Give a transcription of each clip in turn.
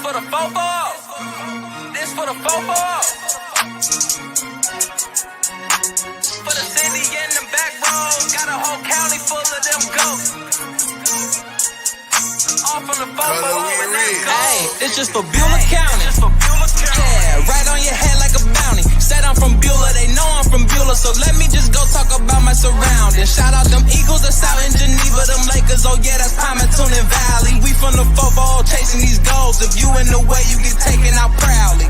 for the fofo. This for the fofo. For the city and the back roads. Got a whole county full of them ghosts. All from the fofo and that gold. Hey, it's just for Beulah County. Yeah, right on your head like a bounty. Said I'm from Beulah, they know I'm from Beulah. So let me just go talk about my surroundings. Shout out them Eagles that's out in Geneva. Them Lakers, oh yeah, that's Palmerton and Valley. We from the fofo chasing these goals. If you in the way, you get taken out proudly.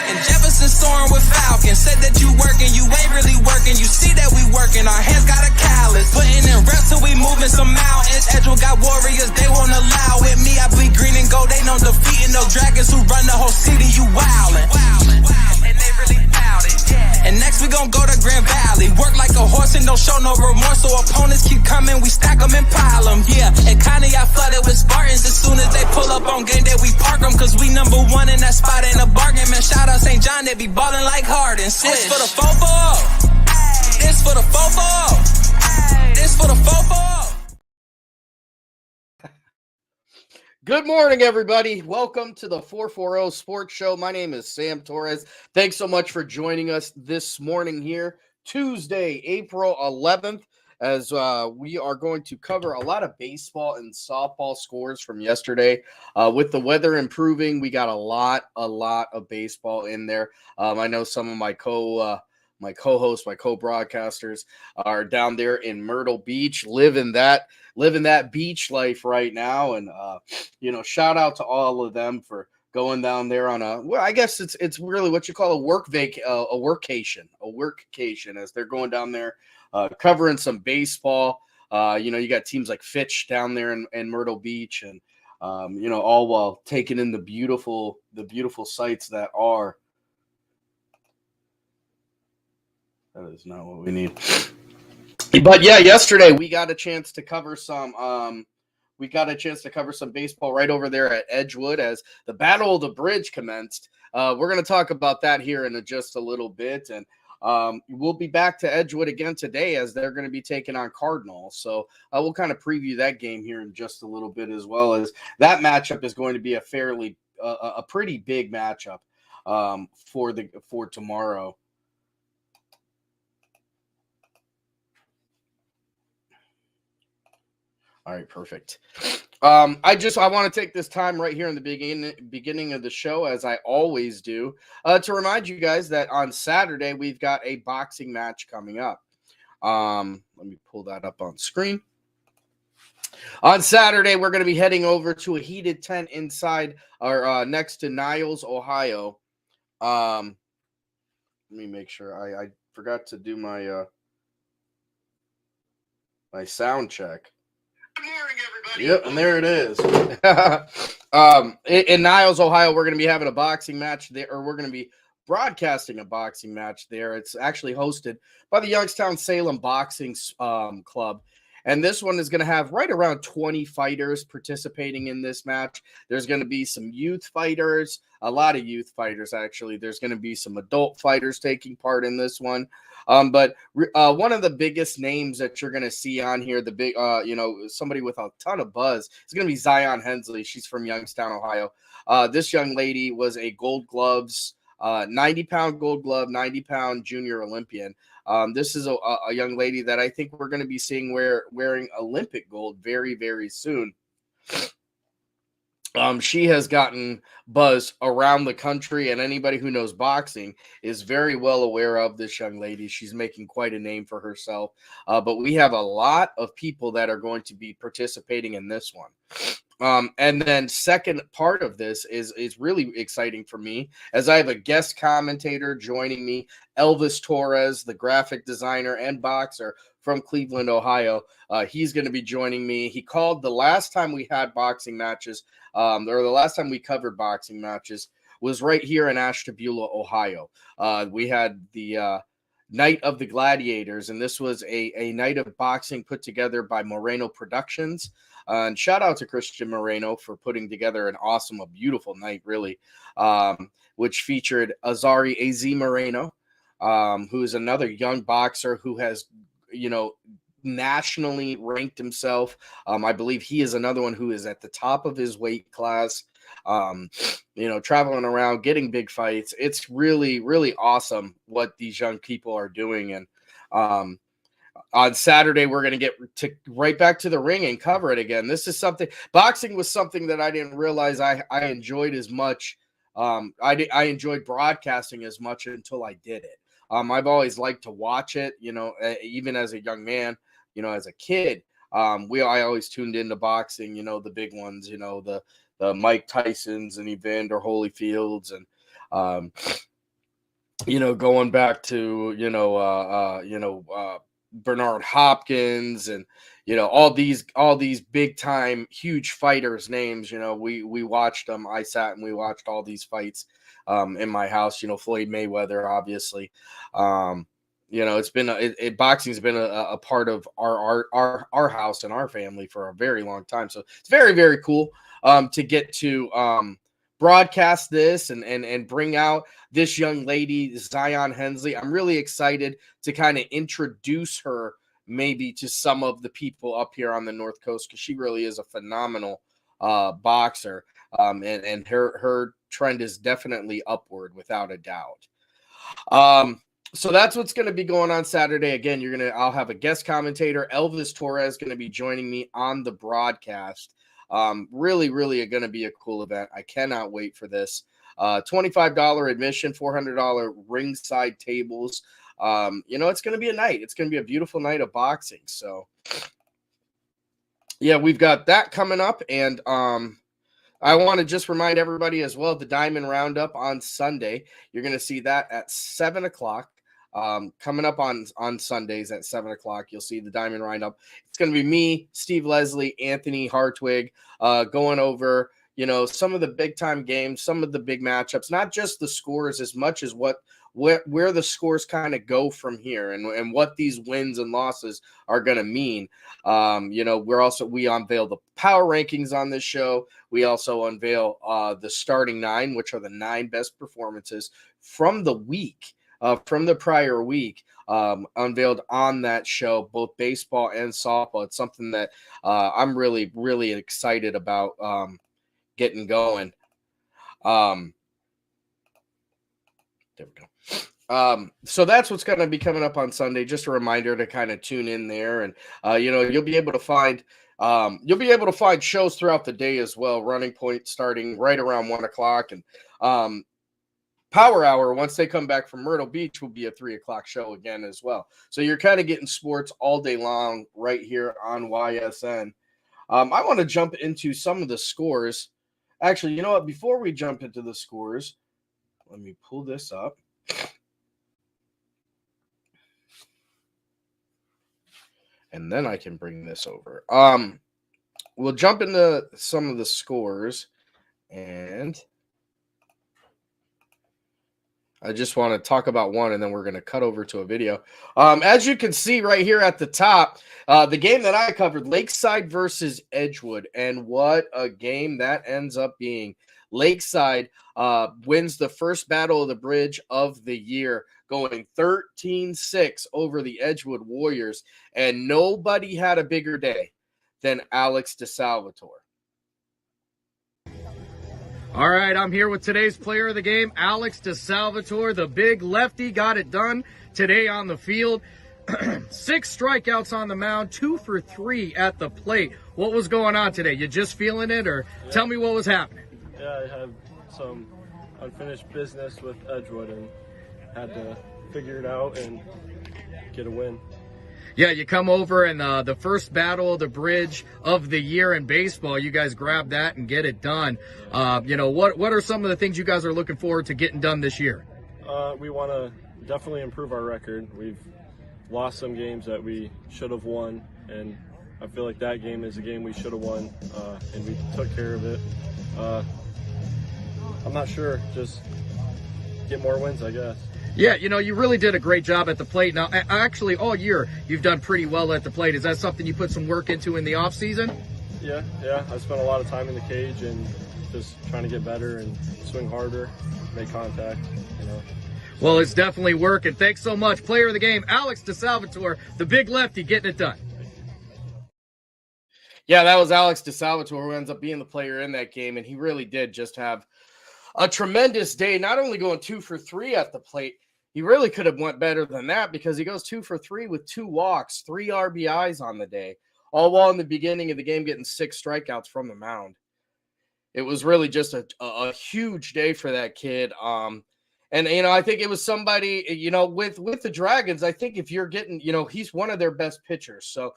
And Jefferson soaring with Falcons. Said that you working, you ain't really working. You see that we working, our hands got a callus. Putting in reps till we moving some mountains. Edgewell got warriors, they won't allow it. Me, I bleed green and gold, they know defeating no dragons who run the whole city. You wildin'. And they really bout it, yeah. And next we gon' go to Grand Valley. Work like a horse and don't show no remorse. So opponents keep coming, we stack them and pile them, yeah. And kinda y'all flooded with Spartans. As soon as they pull up on game day, we park them. Cause we number one in that spot, ain't a bargain. Man, shout out St. John, they be ballin' like Harden. This for the fofo. This for the fofo. This for the fofo. Good morning, everybody. Welcome to the 440 Sports Show. My name is Sam Torres. Thanks so much for joining us this morning here, Tuesday, April 11th, as we are going to cover a lot of baseball and softball scores from yesterday. With the weather improving, we got a lot of baseball in there. I know some of my co-hosts, my co-broadcasters are down there in Myrtle Beach, living that beach life right now. And, shout out to all of them for going down there on I guess it's really what you call a workcation as they're going down there, covering some baseball. You got teams like Fitch down there in Myrtle Beach and, all while taking in the beautiful sights that are. That is not what we need. But yeah, yesterday we got a chance to cover some baseball right over there at Edgewood as the Battle of the Bridge commenced. We're going to talk about that here in just a little bit, and we'll be back to Edgewood again today as they're going to be taking on Cardinal. So we'll kind of preview that game here in just a little bit, as well as that matchup is going to be a pretty big matchup for tomorrow. All right, perfect. I want to take this time right here in the beginning of the show, as I always do, to remind you guys that on Saturday we've got a boxing match coming up. Let me pull that up on screen. On Saturday, we're going to be heading over to a heated tent inside or next to Niles, Ohio. Let me make sure I forgot to do my sound check. Good morning, everybody. Yep, and there it is. In Niles, Ohio, we're going to be having a boxing match there, or we're going to be broadcasting a boxing match there. It's actually hosted by the Youngstown Salem Boxing Club. And this one is going to have right around 20 fighters participating in this match. There's going to be some youth fighters, a lot of youth fighters, actually. There's going to be some adult fighters taking part in this one. But one of the biggest names that you're going to see on here, the big, somebody with a ton of buzz, is going to be Zion Hensley. She's from Youngstown, Ohio. This young lady was a Gold Gloves, 90-pound Gold Glove, 90-pound junior Olympian. This is a young lady that I think we're going to be seeing wearing Olympic gold very, very soon. She has gotten buzz around the country, and anybody who knows boxing is very well aware of this young lady. She's making quite a name for herself. But we have a lot of people that are going to be participating in this one. And then second part of this is really exciting for me, as I have a guest commentator joining me, Elvis Torres, the graphic designer and boxer from Cleveland, Ohio. He's going to be joining me. He called the last time we had boxing matches, or the last time we covered boxing matches was right here in Ashtabula, Ohio. We had the Night of the Gladiators, and this was a night of boxing put together by Moreno Productions. And shout out to Christian Moreno for putting together an awesome, a beautiful night, really, which featured Azari AZ Moreno, who is another young boxer who has, nationally ranked himself. I believe he is another one who is at the top of his weight class. Traveling around, getting big fights. It's really, really awesome what these young people are doing. And on Saturday, we're going to get right back to the ring and cover it again. This is something, boxing was something that I didn't realize I enjoyed as much. I enjoyed broadcasting as much until I did it. I've always liked to watch it, even as a young man, as a kid. I always tuned into boxing, the big ones, the Mike Tysons and Evander Holyfields, and going back to Bernard Hopkins, and all these big time huge fighters names. We watched them. I sat and we watched all these fights in my house. Floyd Mayweather, obviously. It's been boxing's been a part of our house and our family for a very long time. So it's very, very cool to get to broadcast this and bring out this young lady, Zion Hensley. I'm really excited to kind of introduce her maybe to some of the people up here on the North Coast, because she really is a phenomenal boxer. And her trend is definitely upward without a doubt. So that's what's going to be going on Saturday. Again, I'll have a guest commentator, Elvis Torres, going to be joining me on the broadcast. Really, really going to be a cool event. I cannot wait for this. $25 admission, $400 ringside tables. It's going to be a night. It's going to be a beautiful night of boxing. So, yeah, we've got that coming up. And I want to just remind everybody as well, the Diamond Roundup on Sunday. You're going to see that at 7 o'clock. Coming up on Sundays at 7 o'clock, you'll see the Diamond Roundup. It's going to be me, Steve Leslie, Anthony Hartwig, going over, some of the big time games, some of the big matchups, not just the scores as much as where the scores kind of go from here, and what these wins and losses are going to mean. We unveil the power rankings on this show. We also unveil the starting 9, which are the 9 best performances from the week. From the prior week, unveiled on that show, both baseball and softball. It's something that I'm really, really excited about getting going. There we go. So that's what's going to be coming up on Sunday. Just a reminder to kind of tune in there, and you'll be able to find shows throughout the day as well. Running Point starting right around 1 o'clock, and Power Hour, once they come back from Myrtle Beach, will be a 3 o'clock show again as well. So you're kind of getting sports all day long right here on YSN. I want to jump into some of the scores. Actually, you know what? Before we jump into the scores, let me pull this up. And then I can bring this over. We'll jump into some of the scores, and I just want to talk about one, and then we're going to cut over to a video. As you can see right here at the top, the game that I covered, Lakeside versus Edgewood, and what a game that ends up being. Lakeside wins the first battle of the bridge of the year, going 13-6 over the Edgewood Warriors, and nobody had a bigger day than Alex DeSalvatore. All right, I'm here with today's player of the game, Alex DeSalvatore. The big lefty got it done today on the field. 6 strikeouts on the mound, 2 for 3 at the plate. What was going on today? You just feeling it, or tell me what was happening? Yeah, I had some unfinished business with Edgewood and had to figure it out and get a win. Yeah, you come over and the first battle of the bridge of the year in baseball, you guys grab that and get it done. What are some of the things you guys are looking forward to getting done this year? We want to definitely improve our record. We've lost some games that we should have won, and I feel like that game is a game we should have won, and we took care of it. I'm not sure, just get more wins, I guess. Yeah, you really did a great job at the plate. Now, actually, all year, you've done pretty well at the plate. Is that something you put some work into in the off season? Yeah. I spent a lot of time in the cage and just trying to get better and swing harder, make contact, Well, it's definitely working. Thanks so much. Player of the game, Alex DeSalvatore, the big lefty, getting it done. Yeah, that was Alex DeSalvatore, who ends up being the player in that game, and he really did just have a tremendous day, not only going 2 for 3 at the plate. He really could have went better than that because he goes 2 for 3 with 2 walks, 3 RBIs on the day, all while in the beginning of the game getting 6 strikeouts from the mound. It was really just a huge day for that kid. And I think it was somebody, with the Dragons. I think if you're getting, he's one of their best pitchers, so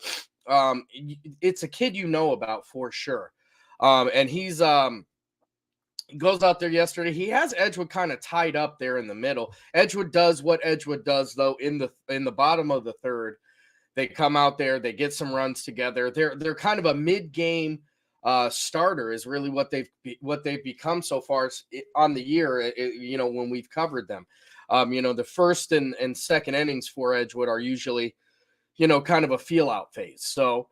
it's a kid about for sure. And he's goes out there yesterday. He has Edgewood kind of tied up there in the middle. Edgewood does what Edgewood does, though. In the bottom of the third, they come out there, they get some runs together. They're kind of a mid-game starter is really what they've become so far on the year. When we've covered them, the first and second innings for Edgewood are usually, kind of a feel out phase. So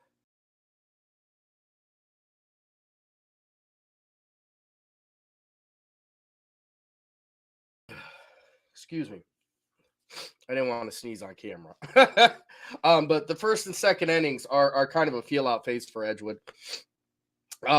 excuse me. I didn't want to sneeze on camera. But the first and second innings are kind of a feel out phase for Edgewood.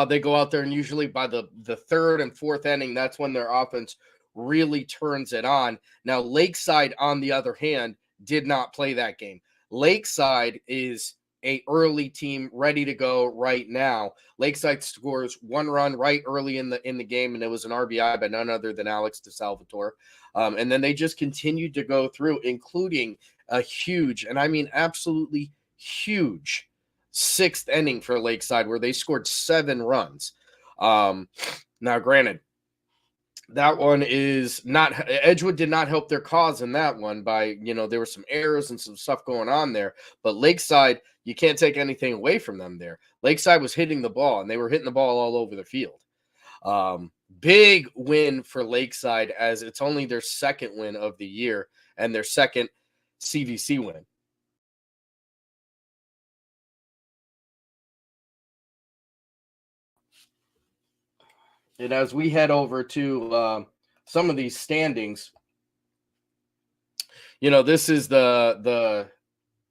They go out there, and usually by the third and fourth inning, that's when their offense really turns it on. Now, Lakeside, on the other hand, did not play that game. Lakeside is a early team ready to go right now. Lakeside scores 1 run right early in the game, and it was an RBI by none other than Alex DeSalvatore. And then they just continued to go through, including a huge, and I mean absolutely huge, 6th inning for Lakeside, where they scored 7 runs. Now, granted, that one is not – Edgewood did not help their cause in that one by, there were some errors and some stuff going on there. But Lakeside, you can't take anything away from them there. Lakeside was hitting the ball, and they were hitting the ball all over the field. Big win for Lakeside, as it's only their 2nd win of the year and their 2nd CVC win. And as we head over to some of these standings, this is the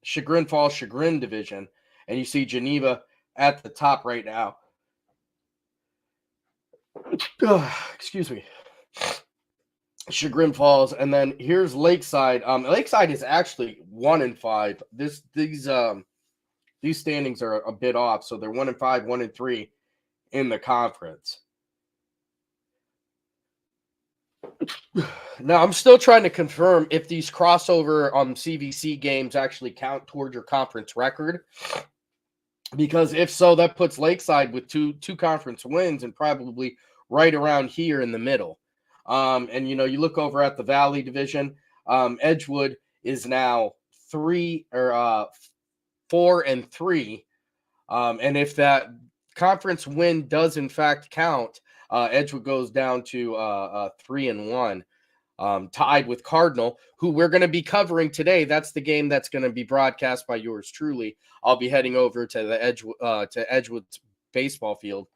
Chagrin Falls Chagrin division, and you see Geneva at the top right now. Excuse me. Chagrin Falls, and then here's Lakeside. Lakeside is actually 1-5. These standings are a bit off, so they're 1-5, 1-3 in the conference. Now, I'm still trying to confirm if these crossover CVC games actually count towards your conference record. Because if so, that puts Lakeside with two conference wins and probably right around here in the middle. And you look over at the Valley Division. Edgewood is now 4-3. And if that conference win does in fact count, Edgewood goes down to 3-1. Tied with Cardinal, who we're going to be covering today. That's the game that's going to be broadcast by yours truly. I'll be heading over to the Edgewood's baseball field.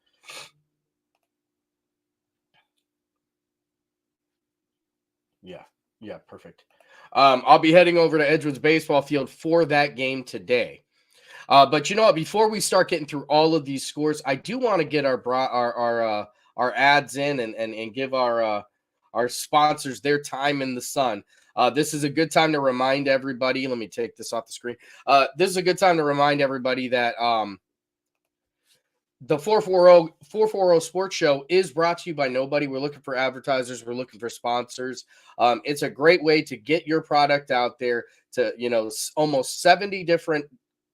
Yeah, perfect. I'll be heading over to Edgewood's baseball field for that game today. But you know what? Before we start getting through all of these scores, I do want to get our ads in and give our sponsors their time in the sun. This is a good time to remind everybody. Let me take this off the screen. This is a good time to remind everybody that the 440 Sports Show is brought to you by nobody. We're looking for advertisers. We're looking for sponsors. It's a great way to get your product out there to, almost 70 different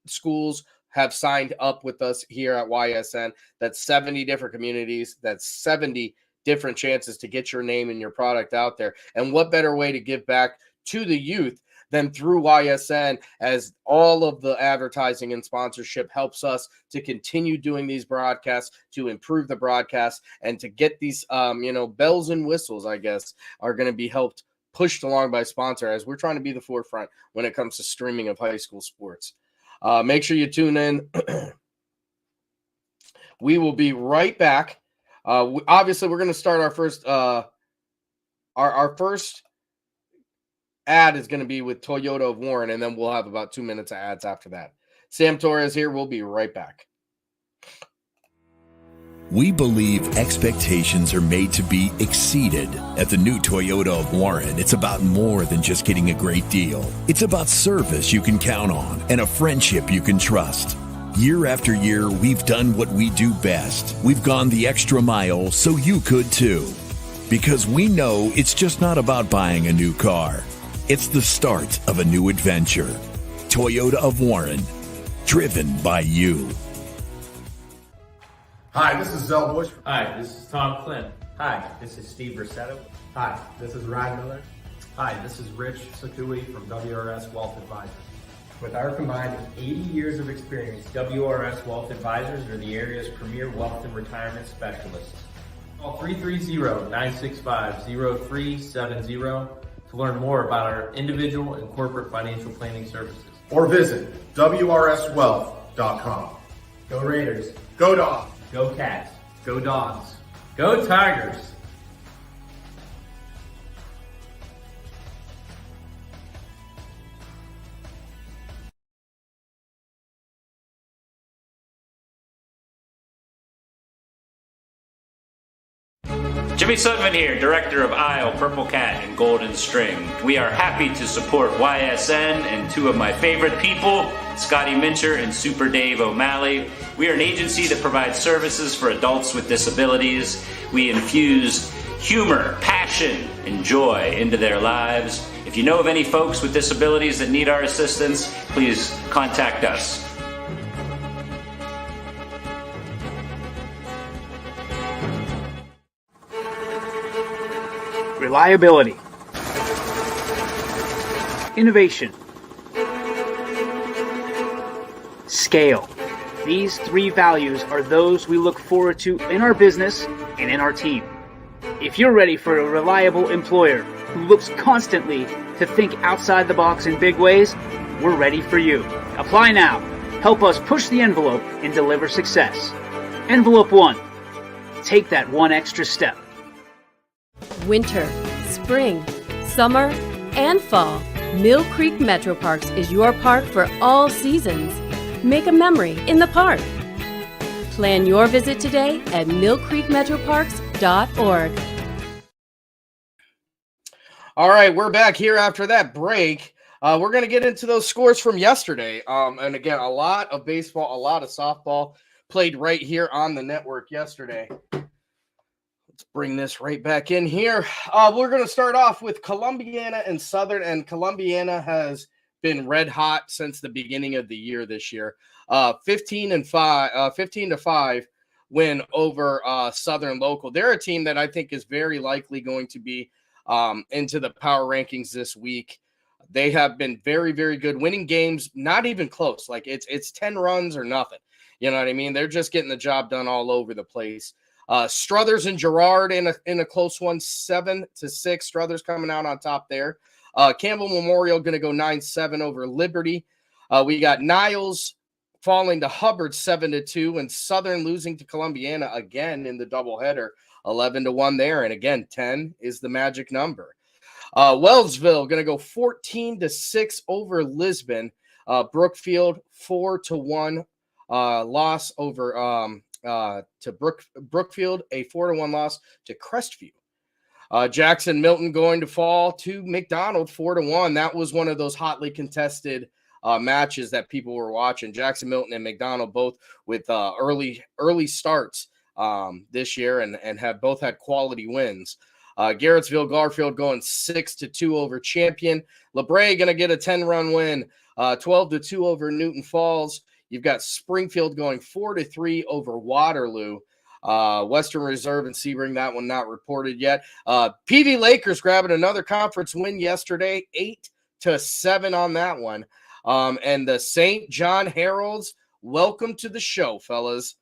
schools have signed up with us here at YSN. That's 70 different communities. That's 70 different chances to get your name and your product out there. And what better way to give back to the youth than through YSN, as all of the advertising and sponsorship helps us to continue doing these broadcasts, to improve the broadcast, and to get these, bells and whistles, I guess, are going to be helped pushed along by sponsor, as we're trying to be the forefront when it comes to streaming of high school sports. Make sure you tune in. We will be right back. Obviously, we're going to start our first our first ad is going to be with Toyota of Warren, and then we'll have about 2 minutes of ads after that. Sam Torres here. We'll be right back. We believe expectations are made to be exceeded. At the new Toyota of Warren, it's about more than just getting a great deal. It's about service you can count on and a friendship you can trust. Year after year, we've done what we do best. We've gone the extra mile so you could too. Because we know it's just not about buying a new car. It's the start of a new adventure. Toyota of Warren, driven by you. Hi, this is Zell Bush. Hi, this is Tom Clint. Hi, this is Steve Versetto. Hi, this is Ryan Miller. Hi, this is Rich Sakui from WRS Wealth Advisors. With our combined 80 years of experience, WRS Wealth Advisors are the area's premier wealth and retirement specialists. Call 330-965-0370 to learn more about our individual and corporate financial planning services. Or visit WRSwealth.com. Go Raiders. Go Dogs. Go Cats. Go Dogs. Go Tigers. Jimmy Sudman here, Director of Isle, Purple Cat, and Golden String. We are happy to support YSN and two of my favorite people, Scotty Mincher and Super Dave O'Malley. We are an agency that provides services for adults with disabilities. We infuse humor, passion, and joy into their lives. If you know of any folks with disabilities that need our assistance, please contact us. Reliability, innovation, scale. These three values are those we look forward to in our business and in our team. If you're ready for a reliable employer who looks constantly to think outside the box in big ways, we're ready for you. Apply now. Help us push the envelope and deliver success. Envelope 1. Take that one extra step. Winter, spring, summer, and fall. Mill Creek Metro Parks is your park for all seasons. Make a memory in the park. Plan your visit today at millcreekmetroparks.org. All right, we're back here after that break. We're going to get into those scores from yesterday. And again, a lot of baseball, a lot of softball played right here on the network yesterday. Let's bring this right back in here. We're going to start off with Columbiana and Southern, and Columbiana has been red hot since the beginning of the year this year. 15-5 win over Southern Local. They're a team that I think is very likely going to be into the power rankings this week. They have been very, very good, winning games, not even close. Like it's 10 runs or nothing. You know what I mean? They're just getting the job done all over the place. Struthers and Girard in a close one, 7-6. Struthers coming out on top there. Campbell Memorial going to go 9-7 over Liberty. We got Niles falling to Hubbard 7-2, and Southern losing to Columbiana again in the doubleheader, 11-1 there. And again, 10 is the magic number. Wellsville going to go 14-6 over Lisbon. Brookfield 4-1 loss over to Brookfield, a 4-1 loss to Crestview. Jackson Milton going to fall to McDonald 4-1. That was one of those hotly contested matches that people were watching. Jackson Milton and McDonald both with early starts this year and have both had quality wins. Garrettsville Garfield going 6-2 over Champion. LeBray going to get a 10-run win, 12-2 over Newton Falls. You've got Springfield going 4-3 over Waterloo. Western Reserve and Sebring, that one not reported yet. PV Lakers grabbing another conference win yesterday, 8-7 on that one. And the St. John Heralds, welcome to the show, fellas.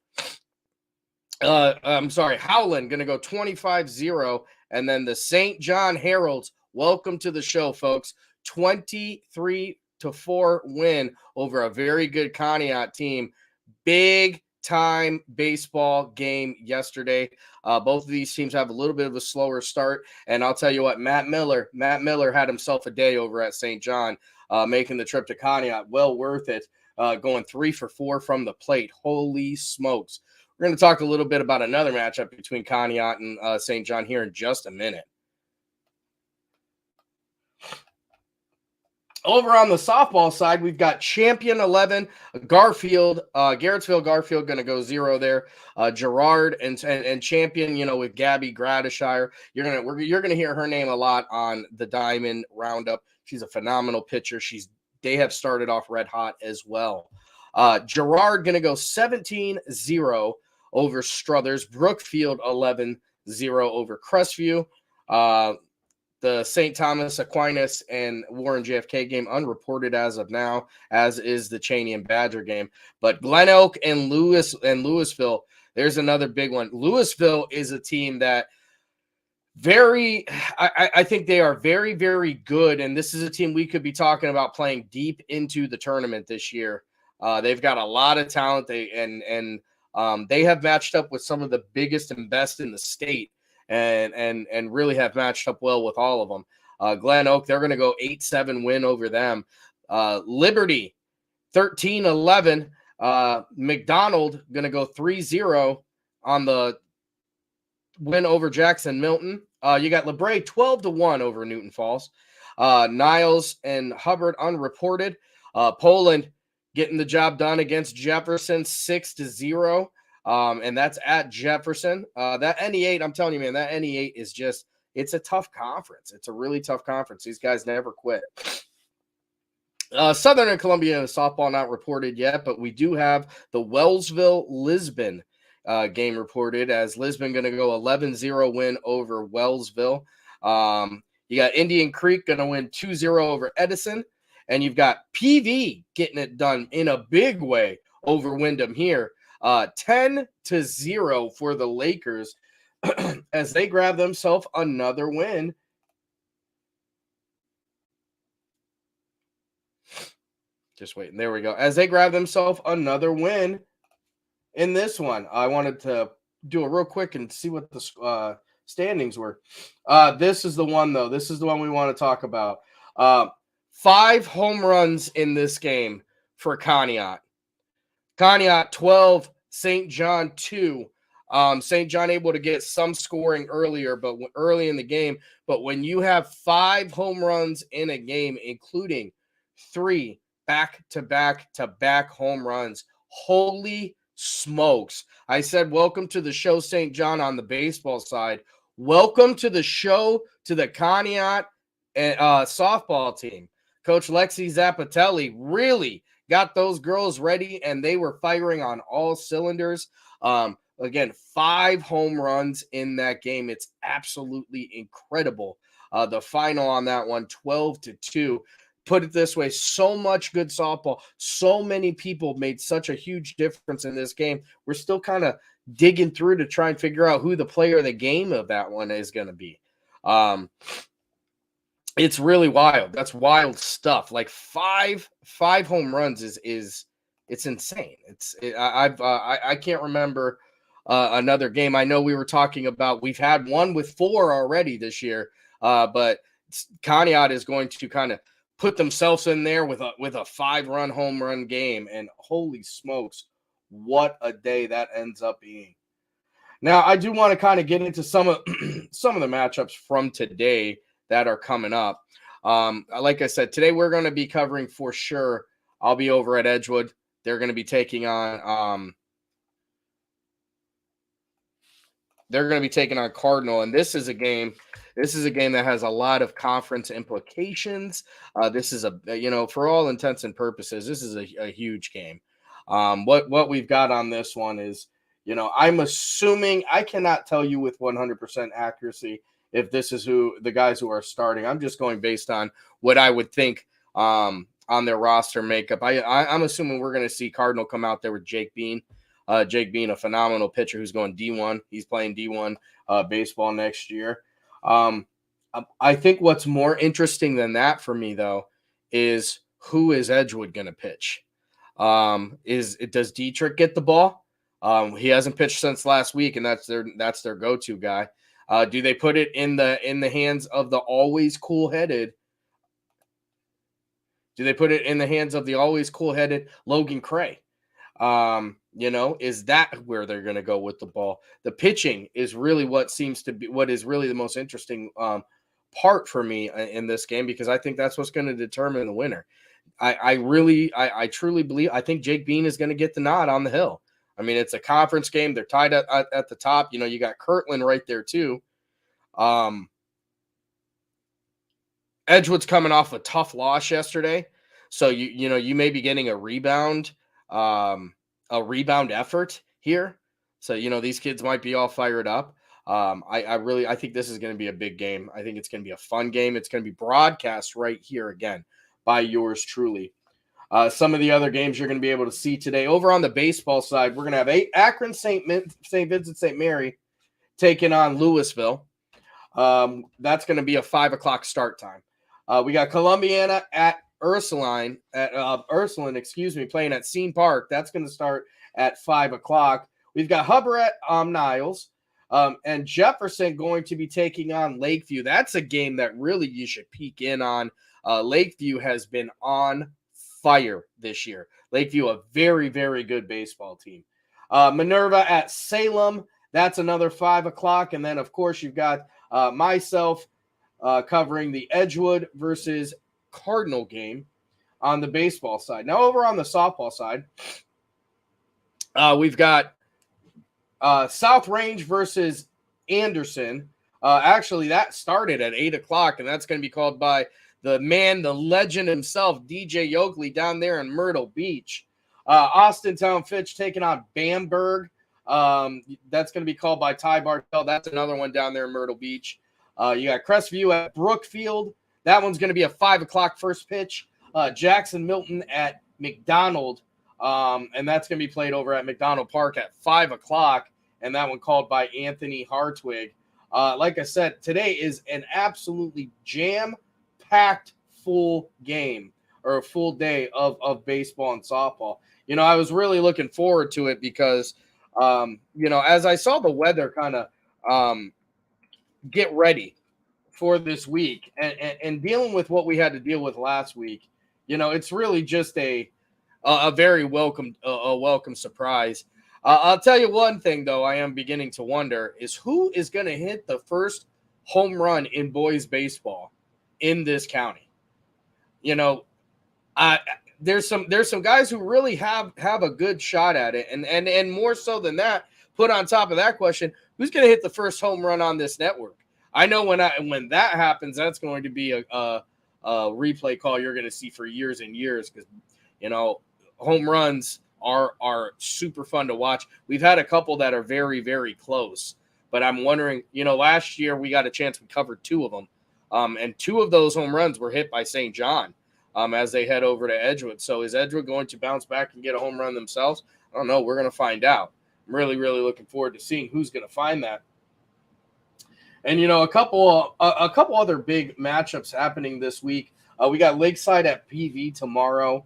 Howland going to go 25-0. And then the St. John Heralds, welcome to the show, folks. 23-4 win over a very good Conneaut team. Big time baseball game yesterday. Both of these teams have a little bit of a slower start. And I'll tell you what, Matt Miller had himself a day over at St. John, making the trip to Conneaut. Well worth it. Going 3 for 4 from the plate. Holy smokes. We're going to talk a little bit about another matchup between Conneaut and St. John here in just a minute. Over on the softball side, we've got Champion 11, Garfield, Garrettsville Garfield going to go 0 there. Gerard and Champion, with Gabby Gradishire. You're gonna hear her name a lot on the Diamond Roundup. She's a phenomenal pitcher. They have started off red hot as well. Gerard going to go 17-0 over Struthers. Brookfield 11-0 over Crestview. The St. Thomas Aquinas and Warren JFK game unreported as of now, as is the Cheney and Badger game. But Glen Oak and Louisville, there's another big one. Louisville is a team that I think they are very, very good. And this is a team we could be talking about playing deep into the tournament this year. They've got a lot of talent. They have matched up with some of the biggest and best in the state. And really have matched up well with all of them. Glen Oak, they're going to go 8-7 win over them. Liberty, 13-11. McDonald going to go 3-0 on the win over Jackson Milton. You got LeBray 12-1 over Newton Falls. Niles and Hubbard unreported. Poland getting the job done against Jefferson 6-0. And that's at Jefferson. That NE8, I'm telling you, man, that NE8 is it's a tough conference. It's a really tough conference. These guys never quit. Southern and Columbia softball not reported yet, but we do have the Wellsville-Lisbon game reported, as Lisbon going to go 11-0 win over Wellsville. You got Indian Creek going to win 2-0 over Edison, and you've got PV getting it done in a big way over Wyndham here. 10-0 for the Lakers as they grab themselves another win. Just waiting. There we go. As they grab themselves another win in this one. I wanted to do it real quick and see what the standings were. This is the one, though. This is the one we want to talk about. 5 home runs in this game for Conneaut. Conneaut 12, St. John 2. St. John able to get some scoring early in the game. But when you have 5 home runs in a game, including 3 back-to-back home runs, holy smokes. I said, welcome to the show, St. John, on the baseball side. Welcome to the show to the Conneaut softball team. Coach Lexi Zappatelli really got those girls ready, and they were firing on all cylinders. Again, 5 home runs in that game. It's absolutely incredible. The final on that one, 12-2. Put it this way, so much good softball. So many people made such a huge difference in this game. We're still kind of digging through to try and figure out who the player of the game of that one is going to be. It's really wild. That's wild stuff. Like 5 home runs is it's insane. I can't remember another game. I know we were talking about, we've had one with 4 already this year, but Conneaut is going to kind of put themselves in there with a 5-run home run game, and holy smokes, what a day that ends up being. Now, I do want to kind of get into some of the matchups from today that are coming up. Like I said, today we're going to be covering for sure. I'll be over at Edgewood. They're going to be taking on Cardinal, and this is a game that has a lot of conference implications. This is for all intents and purposes, this is a huge game. What we've got on this one is, I'm assuming, I cannot tell you with 100% accuracy if this is who the guys who are starting. I'm just going based on what I would think on their roster makeup. I'm assuming we're going to see Cardinal come out there with Jake Bean. Jake Bean, a phenomenal pitcher who's going D1. He's playing D1 baseball next year. I think what's more interesting than that for me, though, is who is Edgewood going to pitch? Does Dietrich get the ball? He hasn't pitched since last week, and that's their go-to guy. Do they put it in the hands of the always cool-headed? Do they put it in the hands of the always cool-headed Logan Cray? Is that where they're going to go with the ball? The pitching is really what is really the most interesting part for me in this game, because I think that's what's going to determine the winner. I truly believe, I think Jake Bean is going to get the nod on the Hill. I mean, it's a conference game. They're tied at the top. You got Kirtland right there too. Edgewood's coming off a tough loss yesterday. So you may be getting a rebound effort here. So, these kids might be all fired up. I think this is going to be a big game. I think it's going to be a fun game. It's going to be broadcast right here again by yours truly. Some of the other games you're going to be able to see today over on the baseball side, we're going to have Akron St. Vincent St. Mary taking on Louisville. That's going to be a 5:00 start time. We got Columbiana at Ursuline playing at Scene Park. That's going to start at 5:00. We've got Hubbard at Niles, and Jefferson going to be taking on Lakeview. That's a game that really you should peek in on. Lakeview has been on fire this year. Lakeview, a very, very good baseball team. Minerva at Salem. That's another 5:00. And then, of course, you've got myself covering the Edgewood versus Cardinal game on the baseball side. Now, over on the softball side, we've got South Range versus Anderson. Actually, that started at 8:00, and that's going to be called by the man, the legend himself, DJ Yoakley, down there in Myrtle Beach. Austintown Fitch taking on Bamberg. That's going to be called by Ty Bartell. That's another one down there in Myrtle Beach. You got Crestview at Brookfield. That one's going to be a 5:00 first pitch. Jackson Milton at McDonald. And that's going to be played over at McDonald Park at 5:00. And that one called by Anthony Hartwig. Like I said, today is an absolutely jam-packed full game, or a full day of baseball and softball. I was really looking forward to it because, as I saw the weather kind of get ready for this week and dealing with what we had to deal with last week, it's really just a very welcome surprise. I'll tell you one thing, though, I am beginning to wonder is who is going to hit the first home run in boys baseball in this county. There's some guys who really have a good shot at it, and more so than that, put on top of that question, who's going to hit the first home run on this network? I know when that happens, that's going to be a replay call you're going to see for years and years, because home runs are super fun to watch. We've had a couple that are very, very close, but I'm wondering, last year we got a chance, we covered two of them, and two of those home runs were hit by St. John as they head over to Edgewood. So is Edgewood going to bounce back and get a home run themselves? I don't know. We're going to find out. I'm really, really looking forward to seeing who's going to find that. And, a couple other big matchups happening this week. We got Lakeside at PV tomorrow.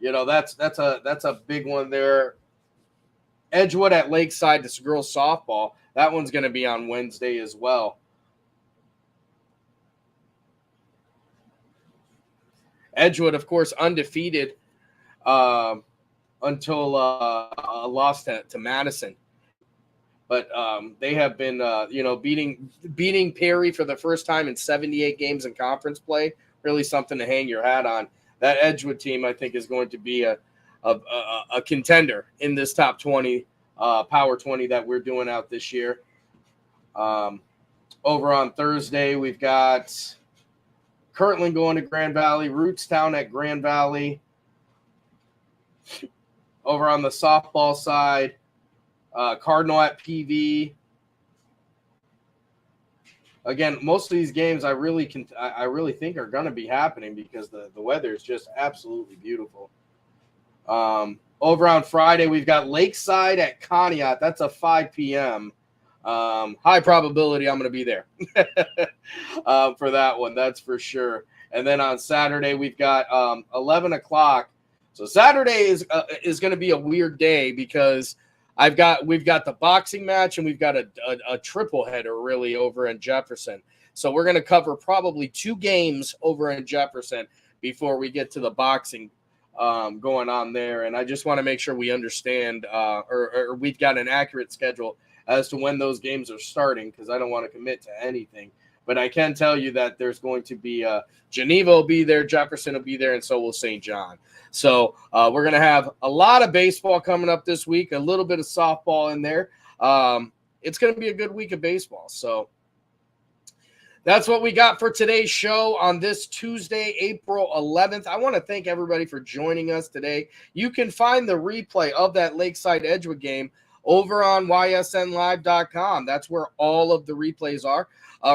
That's a big one there. Edgewood at Lakeside, this girls softball. That one's going to be on Wednesday as well. Edgewood, of course, undefeated until lost to Madison. But they have been, beating Perry for the first time in 78 games in conference play. Really something to hang your hat on. That Edgewood team, I think, is going to be a contender in this top 20, Power 20 that we're doing out this year. Over on Thursday, we've got Kirtland going to Grand Valley, Rootstown at Grand Valley. Over on the softball side, Cardinal at PV. Again, most of these games I really think are going to be happening because the weather is just absolutely beautiful. Over on Friday, we've got Lakeside at Conneaut. That's a 5 p.m. High probability I'm going to be there for that one. That's for sure. And then on Saturday, we've got 11 o'clock. So Saturday is going to be a weird day because we've got the boxing match and we've got a triple header really over in Jefferson. So we're going to cover probably two games over in Jefferson before we get to the boxing going on there. And I just want to make sure we understand or we've got an accurate schedule as to when those games are starting, because I don't want to commit to anything. But I can tell you that there's going to be Geneva will be there, Jefferson will be there, and so will St. John. So we're going to have a lot of baseball coming up this week, a little bit of softball in there. It's going to be a good week of baseball. So that's what we got for today's show on this Tuesday, April 11th. I want to thank everybody for joining us today. You can find the replay of that Lakeside Edgewood game over on ysnlive.com. That's where all of the replays are.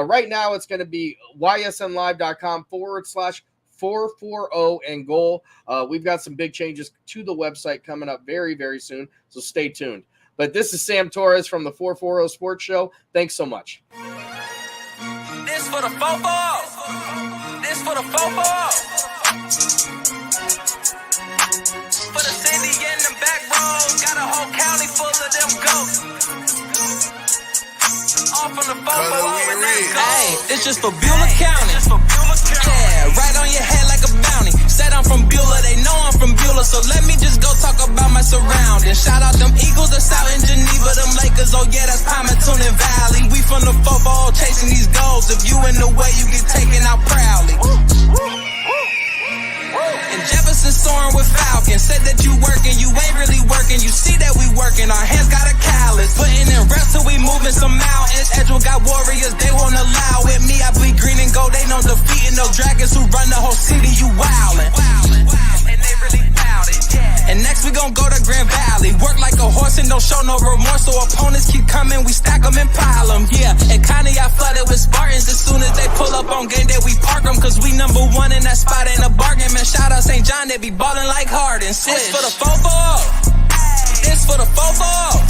Right now, it's going to be ysnlive.com/440 and goal. We've got some big changes to the website coming up very, very soon, so stay tuned. But this is Sam Torres from the 440 Sports Show. Thanks so much. This for the football. This for the football. For the city and the back roads, got a whole county full of them goats. All from the football. Hey, it's just for Beulah County. Yeah, right on your head like a bounty. Said I'm from Beulah, they know I'm from Beulah, so let me just go talk about my surroundings. Shout out them Eagles that's out in Geneva, them Lakers, oh yeah, that's Palmerton and Valley. We from the football chasing these goals. If you in the way, you get taken out proudly. And Jefferson soaring with Falcons. Said that you working, you ain't really working. You see that we working, our hands got a callus. Putting in reps till we moving some mountains. Edgewood got warriors, they won't allow it. Me, I bleed green and gold, they know defeating those dragons who run the whole city, you wildin'. And they really bout it, yeah. And next we gon' go to Grand Valley. Work like a horse and don't show no remorse. So opponents keep coming, we stack them and pile them, yeah. And Connie, I flooded with Spartans. As soon as they pull up on game day, we park them. Cause we number one in that spot, ain't a bargain. Man, shout out St. John, they be ballin' like Harden. This for the football. This for the football.